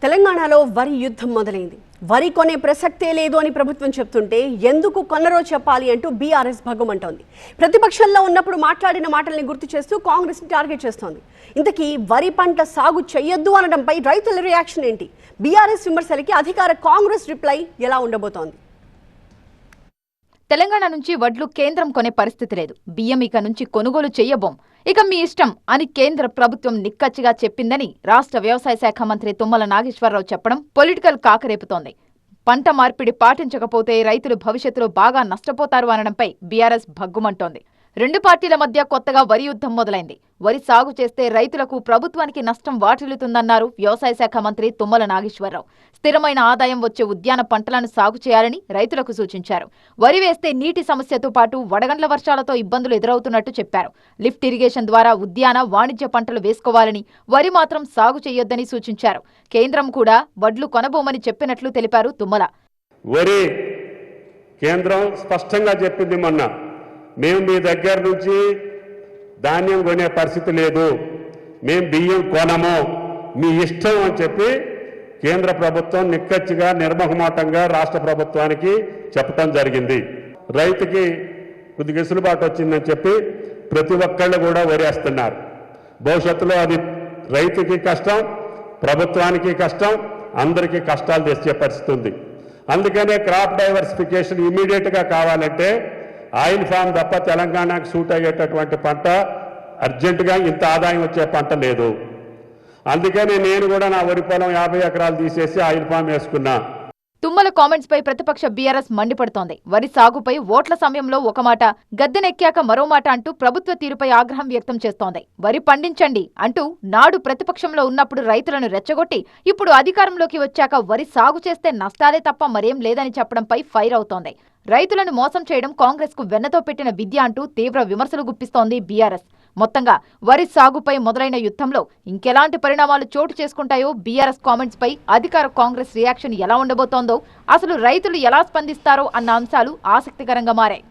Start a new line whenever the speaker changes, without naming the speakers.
తెలంగాణలో వరి యుద్ధం మొదలైంది. వరి కొనే ప్రసక్తే లేదు అని ప్రభుత్వం చెప్తుంటే ఎందుకు కొన్నరో చెప్పాలి అంటూ బీఆర్ఎస్ భగ్గుమంటోంది. ప్రతిపక్షంలో ఉన్నప్పుడు మాట్లాడిన మాటల్ని గుర్తు చేస్తూ కాంగ్రెస్ ని టార్గెట్ చేస్తోంది. ఇంతకీ వరి పంట సాగు చేయొద్దు అనడంపై రైతుల రియాక్షన్ ఏంటి? బీఆర్ఎస్ విమర్శలకి అధికార కాంగ్రెస్ రిప్లై ఎలా ఉండబోతోంది?
తెలంగాణ నుంచి వడ్లు కేంద్రం కొనే పరిస్థితి లేదు. బియ్యం ఇక నుంచి కొనుగోలు చెయ్యబోం, ఇక మీ ఇష్టం అని కేంద్ర ప్రభుత్వం నిక్కచ్చిగా చెప్పిందని రాష్ట్ర వ్యవసాయ శాఖ మంత్రి తుమ్మల నాగేశ్వరరావు చెప్పడం పొలిటికల్ కాకరేపుతోంది. పంట మార్పిడి పాటించకపోతే రైతులు భవిష్యత్తులో బాగా నష్టపోతారు అనడంపై బీఆర్ఎస్ భగ్గుమంటోంది. రెండు పార్టీల మధ్య కొత్తగా వరి యుద్ధం మొదలైంది. వరి సాగు చేస్తే రైతులకు ప్రభుత్వానికి నష్టం వాటిల్లుతుందన్నారు వ్యవసాయ శాఖ మంత్రి తుమ్మల నాగేశ్వరరావు. స్థిరమైన ఆదాయం వచ్చే ఉద్యాన పంటలను సాగు చేయాలని రైతులకు సూచించారు. వరి వేస్తే నీటి సమస్యతో పాటు వడగండ్ల వర్షాలతో ఇబ్బందులు ఎదురవుతున్నట్టు చెప్పారు. లిఫ్ట్ ఇరిగేషన్ ద్వారా ఉద్యాన వాణిజ్య పంటలు వేసుకోవాలని, వరి మాత్రం సాగు చేయొద్దని సూచించారు. కేంద్రం కూడా వడ్లు కొనబోమని చెప్పినట్లు తెలిపారు తుమ్మల.
వరి కేంద్రం స్పష్టంగా చెప్పింది, మొన్న మేము మీ దగ్గర నుంచి ధాన్యం కొనే పరిస్థితి లేదు, మేము బియ్యం కొనము, మీ ఇష్టం అని చెప్పి కేంద్ర ప్రభుత్వం నిక్కచ్చిగా నిర్మహమాటంగా రాష్ట్ర ప్రభుత్వానికి చెప్పడం జరిగింది. రైతుకి కొద్దిగా వెసులుబాటు వచ్చిందని చెప్పి ప్రతి ఒక్కళ్ళు కూడా వరేస్తున్నారు. భవిష్యత్తులో అది రైతుకి కష్టం, ప్రభుత్వానికి కష్టం, అందరికీ కష్టాలు తెచ్చే పరిస్థితి ఉంది. అందుకనే క్రాప్ డైవర్సిఫికేషన్ ఇమీడియట్గా కావాలంటే ఆయిల్ ఫామ్ తప్ప తెలంగాణకు సూట్ అయ్యేటటువంటి పంట అర్జెంటుగా ఇంత ఆదాయం వచ్చే పంట లేదు. అందుకని నేను కూడా నా వరి పొలం 50 ఎకరాలు తీసేసి ఆయిల్ ఫామ్ వేసుకున్నా.
తుమ్మల కామెంట్స్ పై ప్రతిపక్ష బీఆర్ఎస్ మండిపడుతోంది. వరి సాగుపై ఓట్ల సమయంలో ఒక మాట, గద్దెనెక్కాక మరో మాట అంటూ ప్రభుత్వ తీరుపై ఆగ్రహం వ్యక్తం చేస్తోంది. వరి పండించండి అంటూ నాడు ప్రతిపక్షంలో ఉన్నప్పుడు రైతులను రెచ్చగొట్టి ఇప్పుడు అధికారంలోకి వచ్చాక వరి సాగు చేస్తే నష్టాలే తప్ప మరేం లేదని చెప్పడంపై ఫైర్ అవుతోంది. రైతులను మోసం చేయడం కాంగ్రెస్ కు వెన్నతో పెట్టిన విద్య అంటూ తీవ్ర విమర్శలు గుప్పిస్తోంది బీఆర్ఎస్. మొత్తంగా వరి సాగుపై మొదలైన యుద్ధంలో ఇంకెలాంటి పరిణామాలు చోటు చేసుకుంటాయో బీఆర్ఎస్ కామెంట్స్ పై అధికార కాంగ్రెస్ రియాక్షన్ ఎలా ఉండబోతోందో, అసలు రైతులు ఎలా స్పందిస్తారో అన్న అంశాలు ఆసక్తికరంగా మారాయి.